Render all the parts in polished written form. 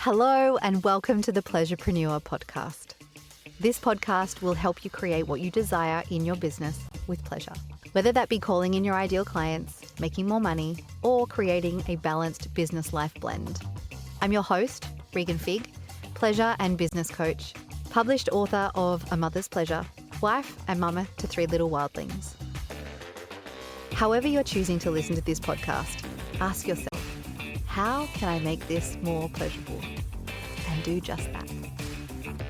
Hello and welcome to the Pleasurepreneur podcast. This podcast will help you create what you desire in your business with pleasure, whether that be calling in your ideal clients, making more money, or creating a balanced business-life blend. I'm your host, Regan Fig, pleasure and business coach, published author of A Mother's Pleasure, wife and mama to 3 little wildlings. However you're choosing to listen to this podcast, ask yourself, how can I make this more pleasurable? And do just that.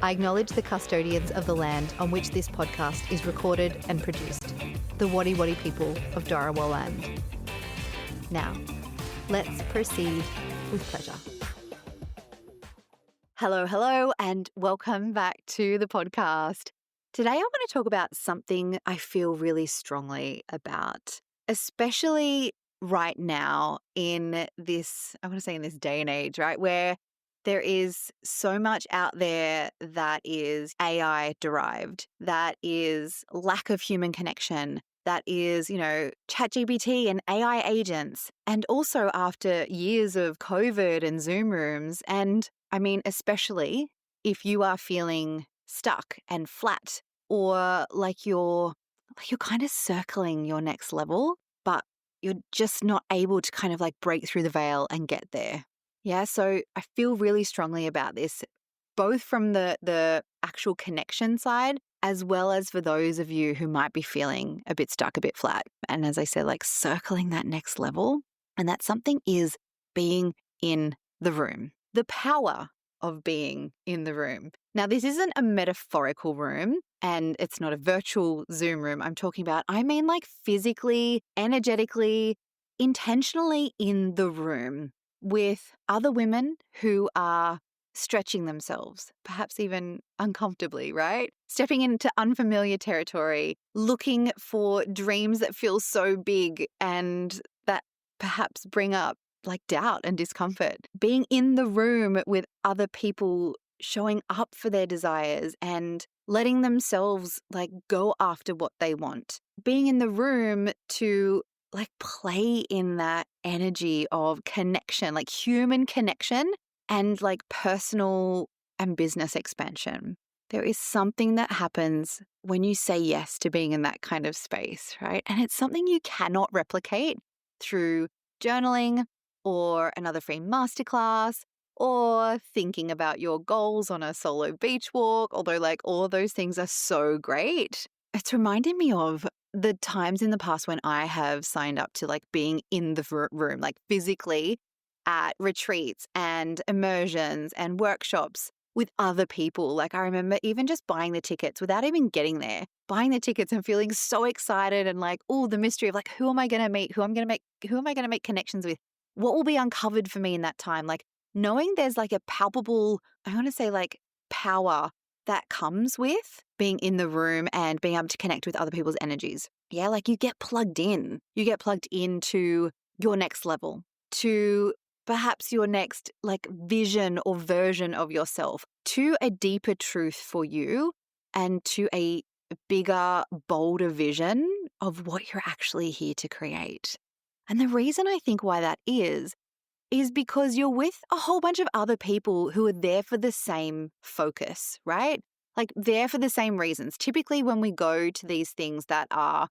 I acknowledge the custodians of the land on which this podcast is recorded and produced, the Wadi Wadi people of Dharawal land. Now, let's proceed with pleasure. Hello, and welcome back to the podcast. Today I want to talk about something I feel really strongly about, especially right now in this, I want to say in this day and age, right, where there is so much out there that is AI derived, that is lack of human connection, that is, ChatGPT and AI agents. And also after years of COVID and Zoom rooms, and I mean, especially if you are feeling stuck and flat or like you're kind of circling your next level, but you're just not able to kind of like break through the veil and get there. Yeah, so I feel really strongly about this, both from the actual connection side, as well as for those of you who might be feeling a bit stuck, a bit flat. And as I said, like circling that next level. And that something is being in the room, the power of being in the room. Now, this isn't a metaphorical room and it's not a virtual Zoom room I mean like physically, energetically, intentionally in the room with other women who are stretching themselves, perhaps even uncomfortably, right? Stepping into unfamiliar territory, looking for dreams that feel so big and that perhaps bring up like doubt and discomfort. Being in the room with other people, showing up for their desires and letting themselves like go after what they want. Being in the room to like play in that energy of connection, like human connection and like personal and business expansion. There is something that happens when you say yes to being in that kind of space, right? And it's something you cannot replicate through journaling or another free masterclass or thinking about your goals on a solo beach walk, although like all of those things are so great. It's reminding me of the times in the past when I have signed up to like being in the room, like physically at retreats and immersions and workshops with other people. Like I remember even just buying the tickets without even getting there, buying the tickets and feeling so excited and like, oh, the mystery of like, who am I going to meet? Who am I going to make connections with? What will be uncovered for me in that time? Like knowing there's like a palpable, I want to say like power that comes with being in the room and being able to connect with other people's energies. Yeah, like you get plugged in. You get plugged into your next level, to perhaps your next like vision or version of yourself, to a deeper truth for you and to a bigger, bolder vision of what you're actually here to create. And the reason I think why that is because you're with a whole bunch of other people who are there for the same focus, right? Like there for the same reasons. Typically when we go to these things that are,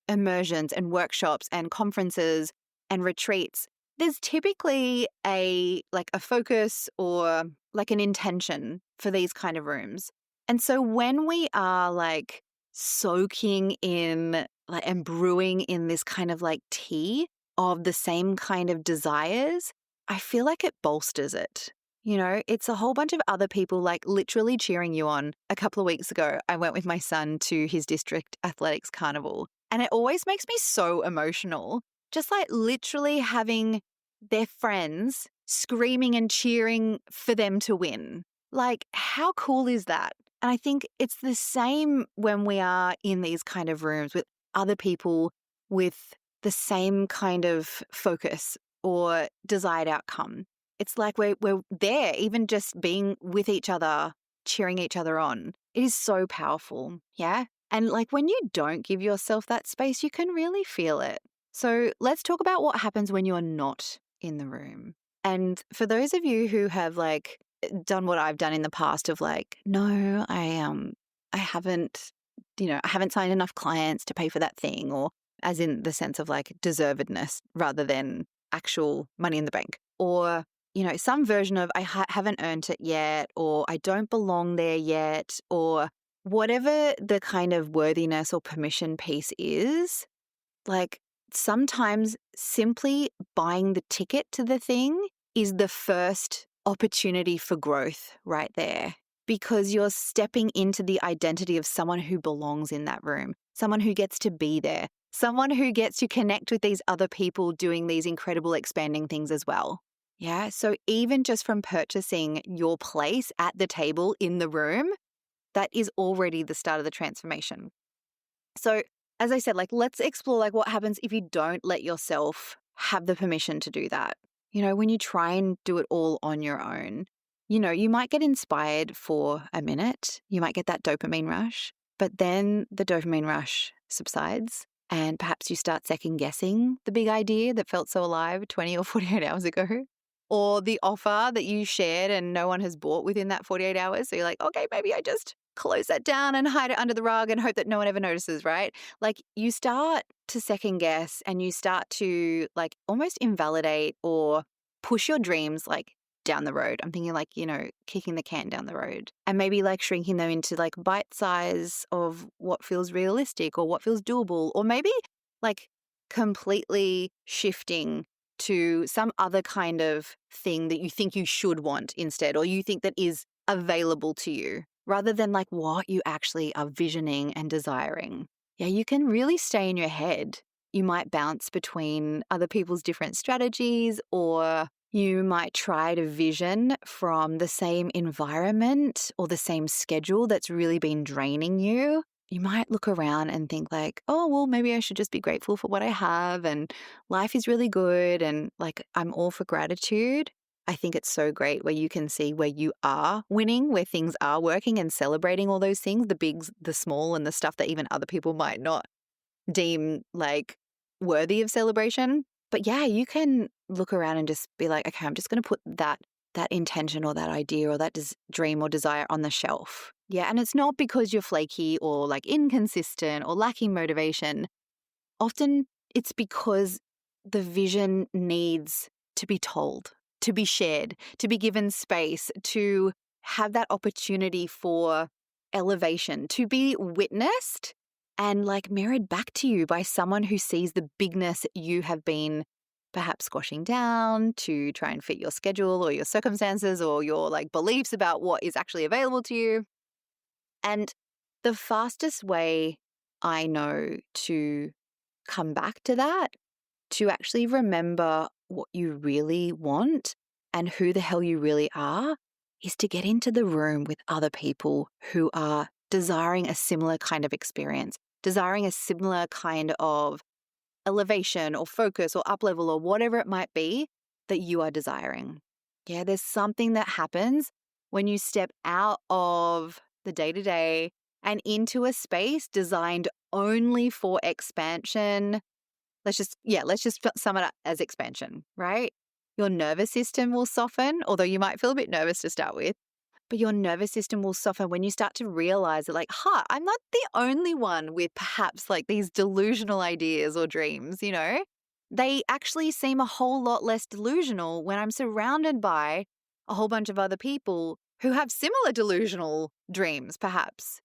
immersions and workshops and conferences and retreats, there's typically a focus or like an intention for these kind of rooms. And so when we are like soaking in like and brewing in this kind of like tea of the same kind of desires, I feel like it bolsters it. It's a whole bunch of other people like literally cheering you on. A couple of weeks ago, I went with my son to his district athletics carnival, and it always makes me so emotional. Just like literally having their friends screaming and cheering for them to win. Like, how cool is that? And I think it's the same when we are in these kind of rooms with other people with the same kind of focus or desired outcome. It's like we're there, even just being with each other, cheering each other on. It is so powerful, yeah? And like when you don't give yourself that space, you can really feel it. So let's talk about what happens when you're not in the room. And for those of you who have like done what I've done in the past of like, no, I haven't, I haven't signed enough clients to pay for that thing, or as in the sense of like deservedness rather than actual money in the bank, or some version of I haven't earned it yet, or I don't belong there yet, or whatever the kind of worthiness or permission piece is. Like sometimes simply buying the ticket to the thing is the first opportunity for growth right there, because you're stepping into the identity of someone who belongs in that room, someone who gets to be there, someone who gets to connect with these other people doing these incredible expanding things as well. Yeah. So even just from purchasing your place at the table in the room, that is already the start of the transformation. So as I said, like, let's explore like what happens if you don't let yourself have the permission to do that. When you try and do it all on your own, you might get inspired for a minute. You might get that dopamine rush, but then the dopamine rush subsides and perhaps you start second guessing the big idea that felt so alive 20 or 48 hours ago, or the offer that you shared and no one has bought within that 48 hours. So you're like, okay, maybe I just close that down and hide it under the rug and hope that no one ever notices, right? Like you start to second guess and you start to like almost invalidate or push your dreams like down the road. I'm thinking like, kicking the can down the road and maybe like shrinking them into like bite size of what feels realistic or what feels doable, or maybe like completely shifting to some other kind of thing that you think you should want instead, or you think that is available to you, rather than like what you actually are visioning and desiring. Yeah, you can really stay in your head. You might bounce between other people's different strategies, or you might try to vision from the same environment or the same schedule that's really been draining you. You might look around and think like, oh, well, maybe I should just be grateful for what I have and life is really good and like I'm all for gratitude. I think it's so great where you can see where you are winning, where things are working and celebrating all those things, the big, the small, and the stuff that even other people might not deem like worthy of celebration. But yeah, you can look around and just be like, okay, I'm just going to put that intention or that idea or that dream or desire on the shelf. Yeah. And it's not because you're flaky or like inconsistent or lacking motivation. Often it's because the vision needs to be told, to be shared, to be given space, to have that opportunity for elevation, to be witnessed and like mirrored back to you by someone who sees the bigness you have been perhaps squashing down to try and fit your schedule or your circumstances or your like beliefs about what is actually available to you. And the fastest way I know to come back to that, to actually remember what you really want and who the hell you really are, is to get into the room with other people who are desiring a similar kind of experience, desiring a similar kind of elevation or focus or up level or whatever it might be that you are desiring. Yeah, there's something that happens when you step out of the day-to-day and into a space designed only for expansion. Let's just sum it up as expansion, right? Your nervous system will soften, although you might feel a bit nervous to start with. But your nervous system will soften when you start to realize that like, I'm not the only one with perhaps like these delusional ideas or dreams, They actually seem a whole lot less delusional when I'm surrounded by a whole bunch of other people who have similar delusional dreams, perhaps.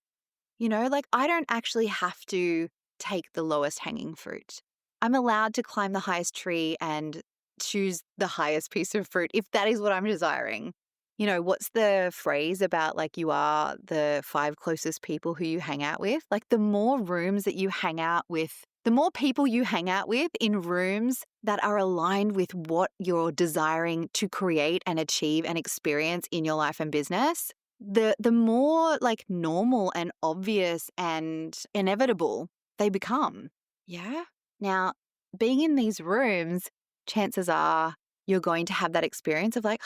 Like I don't actually have to take the lowest hanging fruit. I'm allowed to climb the highest tree and choose the highest piece of fruit if that is what I'm desiring. What's the phrase about like you are the 5 closest people who you hang out with? Like the more rooms that you hang out with, the more people you hang out with in rooms that are aligned with what you're desiring to create and achieve and experience in your life and business, the more like normal and obvious and inevitable they become. Yeah. Now, being in these rooms, chances are you're going to have that experience of like,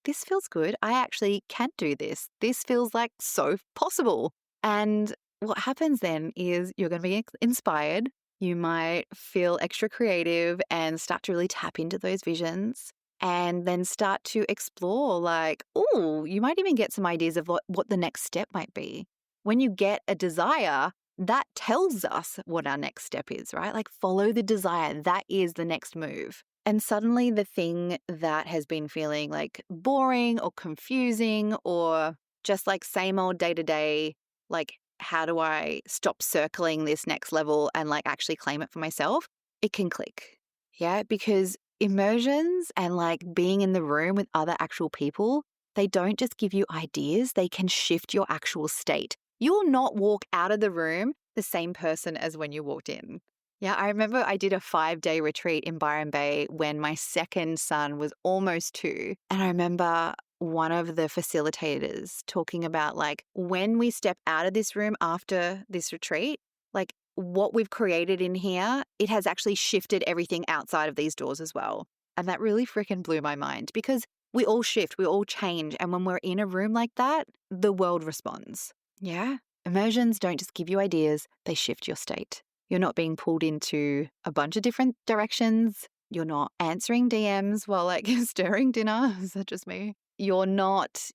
this feels good. I actually can do this. This feels like so possible. And what happens then is you're going to be inspired. You might feel extra creative and start to really tap into those visions. and then start to explore like, oh, you might even get some ideas of what the next step might be. When you get a desire, that tells us what our next step is, right? Like follow the desire. That is the next move. And suddenly the thing that has been feeling like boring or confusing or just like same old day to day, like how do I stop circling this next level and like actually claim it for myself? It can click. Yeah, because immersions and like being in the room with other actual people, they don't just give you ideas, they can shift your actual state. You will not walk out of the room the same person as when you walked in. Yeah, I remember I did a 5-day retreat in Byron Bay when my second son was almost 2. And I remember one of the facilitators talking about like when we step out of this room after this retreat, like what we've created in here, it has actually shifted everything outside of these doors as well. And that really freaking blew my mind because we all shift, we all change. And when we're in a room like that, the world responds. Yeah. Immersions don't just give you ideas, they shift your state. You're not being pulled into a bunch of different directions. You're not answering DMs while like stirring dinner. Is that just me? You're not,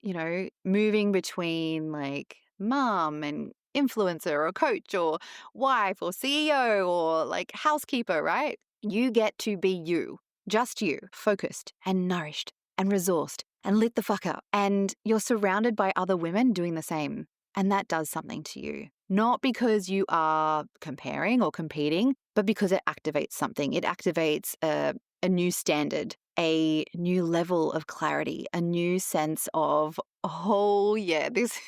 moving between like mom and influencer or coach or wife or CEO or like housekeeper, right? You get to be you, just you, focused and nourished and resourced and lit the fuck up. And you're surrounded by other women doing the same. And that does something to you. Not because you are comparing or competing, but because it activates something. It activates a new standard, a new level of clarity, a new sense of, oh yeah, this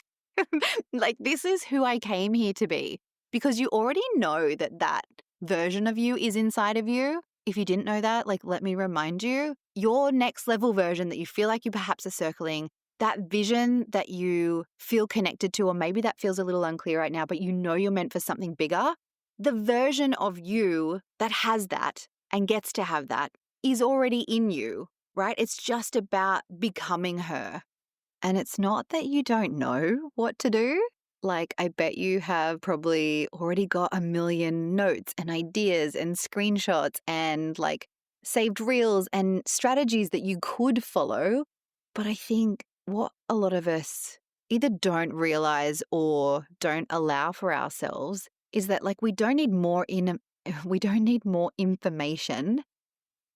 this is who I came here to be. Because you already know that version of you is inside of you. If you didn't know that, like let me remind you, your next level version that you feel like you perhaps are circling, that vision that you feel connected to, or maybe that feels a little unclear right now, but you know you're meant for something bigger, the version of you that has that and gets to have that is already in you, right? It's just about becoming her. And it's not that you don't know what to do. Like, I bet you have probably already got a million notes and ideas and screenshots and like saved reels and strategies that you could follow. But I think what a lot of us either don't realize or don't allow for ourselves is that like we don't need more information.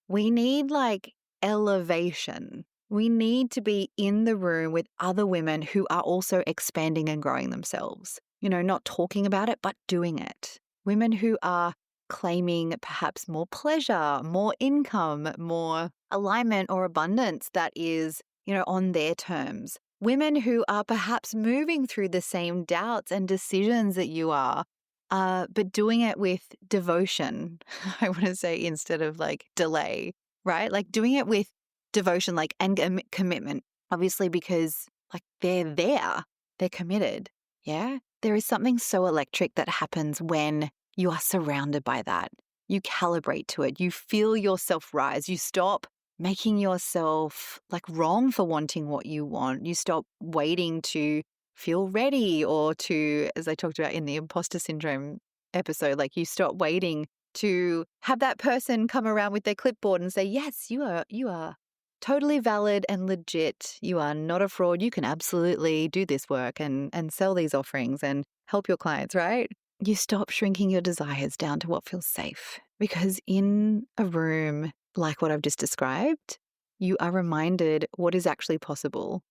We need like elevation. We need to be in the room with other women who are also expanding and growing themselves. Not talking about it, but doing it. Women who are claiming perhaps more pleasure, more income, more alignment or abundance that is, on their terms. Women who are perhaps moving through the same doubts and decisions that you are, but doing it with devotion, I want to say, instead of like delay, right? Like doing it with devotion, like, and commitment, obviously, because like they're there, they're committed. Yeah. There is something so electric that happens when you are surrounded by that. You calibrate to it. You feel yourself rise. You stop making yourself like wrong for wanting what you want. You stop waiting to feel ready or to, as I talked about in the imposter syndrome episode, like you stop waiting to have that person come around with their clipboard and say, yes, you are totally valid and legit. You are not a fraud. You can absolutely do this work and sell these offerings and help your clients, right? You stop shrinking your desires down to what feels safe, because in a room like what I've just described, you are reminded what is actually possible.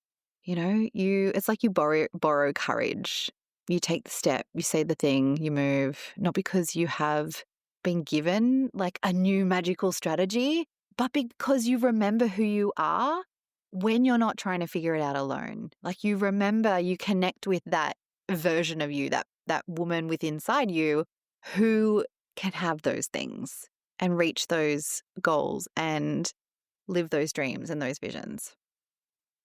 It's like you borrow courage. You take the step, you say the thing, you move, not because you have been given like a new magical strategy, but because you remember who you are when you're not trying to figure it out alone. Like you remember, you connect with that version of you, that woman within inside you who can have those things and reach those goals and live those dreams and those visions.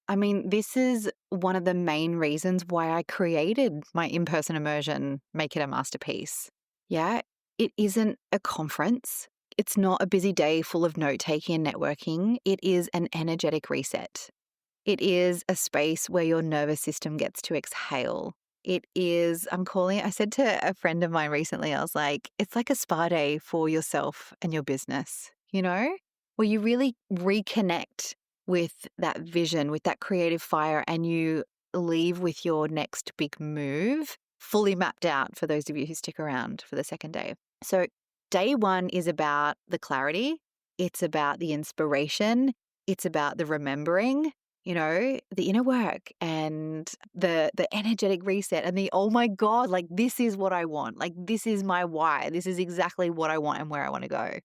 I mean, this is one of the main reasons why I created my in-person immersion, Make It a Masterpiece. Yeah, it isn't a conference. It's not a busy day full of note-taking and networking. It is an energetic reset. It is a space where your nervous system gets to exhale. It is, I said to a friend of mine recently, I was like, it's like a spa day for yourself and your business, where you really reconnect with that vision, with that creative fire, and you leave with your next big move fully mapped out for those of you who stick around for the second day. So day one is about the clarity. It's about the inspiration. It's about the remembering, the inner work and the energetic reset and the, oh my God, like this is what I want. Like this is my why. This is exactly what I want and where I want to go.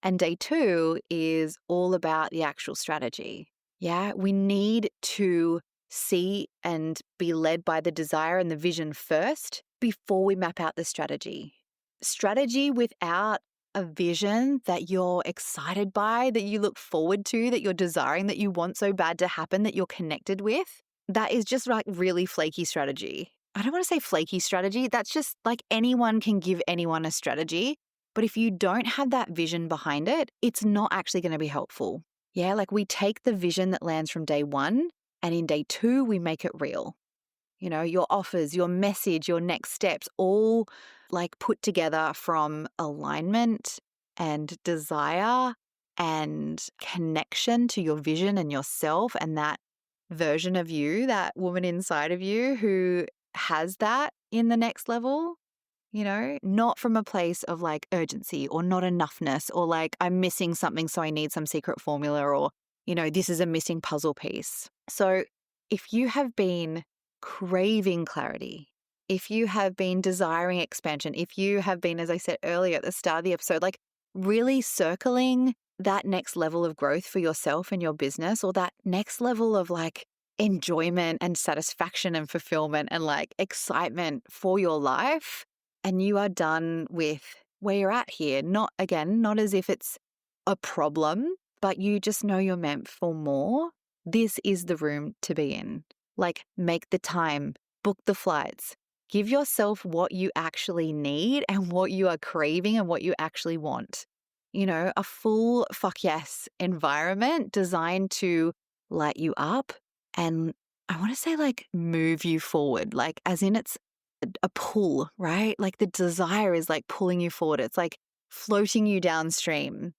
And day two is all about the actual strategy. Yeah, we need to see and be led by the desire and the vision first before we map out the strategy. Strategy without a vision that you're excited by, that you look forward to, that you're desiring, that you want so bad to happen, that you're connected with, that is just like really flaky strategy. I don't want to say flaky strategy. That's just like anyone can give anyone a strategy. But if you don't have that vision behind it, it's not actually going to be helpful. Yeah, like we take the vision that lands from day one, and in day two, we make it real. Your offers, your message, your next steps, all like put together from alignment and desire and connection to your vision and yourself and that version of you, that woman inside of you who has that in the next level. Not from a place of like urgency or not enoughness or like I'm missing something, so I need some secret formula or, this is a missing puzzle piece. So if you have been craving clarity, if you have been desiring expansion, if you have been, as I said earlier at the start of the episode, like really circling that next level of growth for yourself and your business or that next level of like enjoyment and satisfaction and fulfillment and like excitement for your life, and you are done with where you're at here, not as if it's a problem, but you just know you're meant for more, this is the room to be in. Like, make the time, book the flights, give yourself what you actually need and what you are craving and what you actually want. A full fuck yes environment designed to light you up and I want to say like move you forward, like as in it's a pull, right? Like the desire is like pulling you forward. It's like floating you downstream.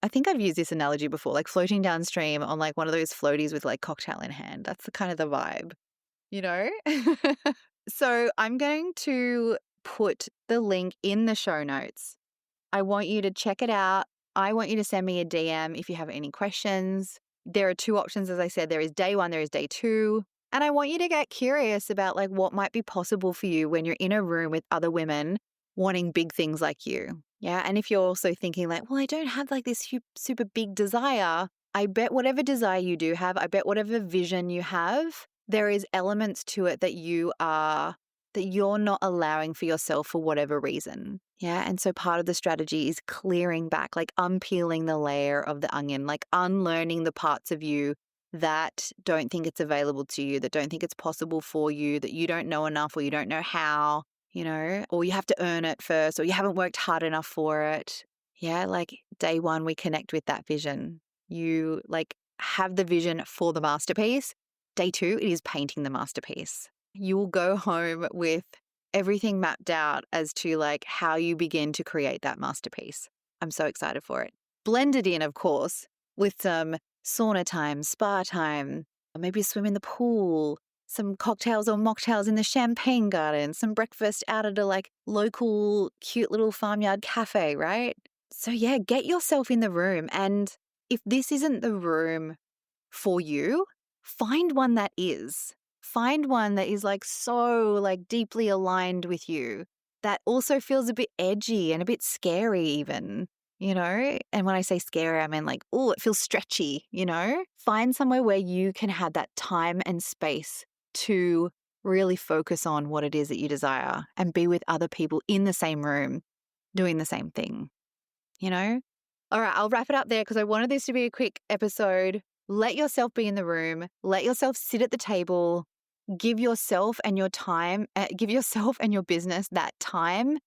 I think I've used this analogy before, like floating downstream on like one of those floaties with like cocktail in hand. That's the kind of the vibe, So I'm going to put the link in the show notes. I want you to check it out. I want you to send me a DM if you have any questions. There are two options, as I said. There is day one, there is day two. And I want you to get curious about like what might be possible for you when you're in a room with other women wanting big things like you. Yeah. And if you're also thinking like, well, I don't have like this super big desire, I bet whatever desire you do have, I bet whatever vision you have, there is elements to it that you're not allowing for yourself for whatever reason. Yeah. And so part of the strategy is clearing back, like unpeeling the layer of the onion, like unlearning the parts of you that don't think it's available to you, that don't think it's possible for you, that you don't know enough or you don't know how, or you have to earn it first or you haven't worked hard enough for it. Yeah, like day one, we connect with that vision. You like have the vision for the masterpiece. Day two, it is painting the masterpiece. You will go home with everything mapped out as to like how you begin to create that masterpiece. I'm so excited for it. Blended in, of course, with some sauna time, spa time, maybe swim in the pool, some cocktails or mocktails in the champagne garden, some breakfast out at a like local cute little farmyard cafe, right? So yeah, get yourself in the room. And if this isn't the room for you, find one that is. Find one that is like so like deeply aligned with you, that also feels a bit edgy and a bit scary even. And when I say scary, I mean like, oh, it feels stretchy, Find somewhere where you can have that time and space to really focus on what it is that you desire and be with other people in the same room doing the same thing, All right, I'll wrap it up there because I wanted this to be a quick episode. Let yourself be in the room. Let yourself sit at the table. Give yourself and your time, give yourself and your business that time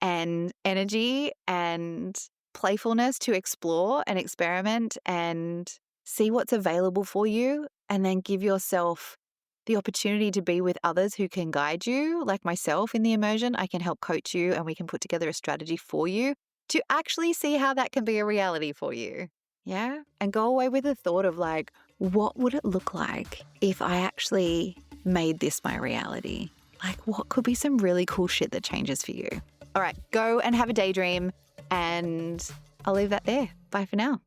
and energy and playfulness to explore and experiment and see what's available for you, and then give yourself the opportunity to be with others who can guide you, like myself in the immersion. I can help coach you and we can put together a strategy for you to actually see how that can be a reality for you. Yeah. And go away with the thought of like, what would it look like if I actually made this my reality? Like, what could be some really cool shit that changes for you? All right, go and have a daydream, and I'll leave that there. Bye for now.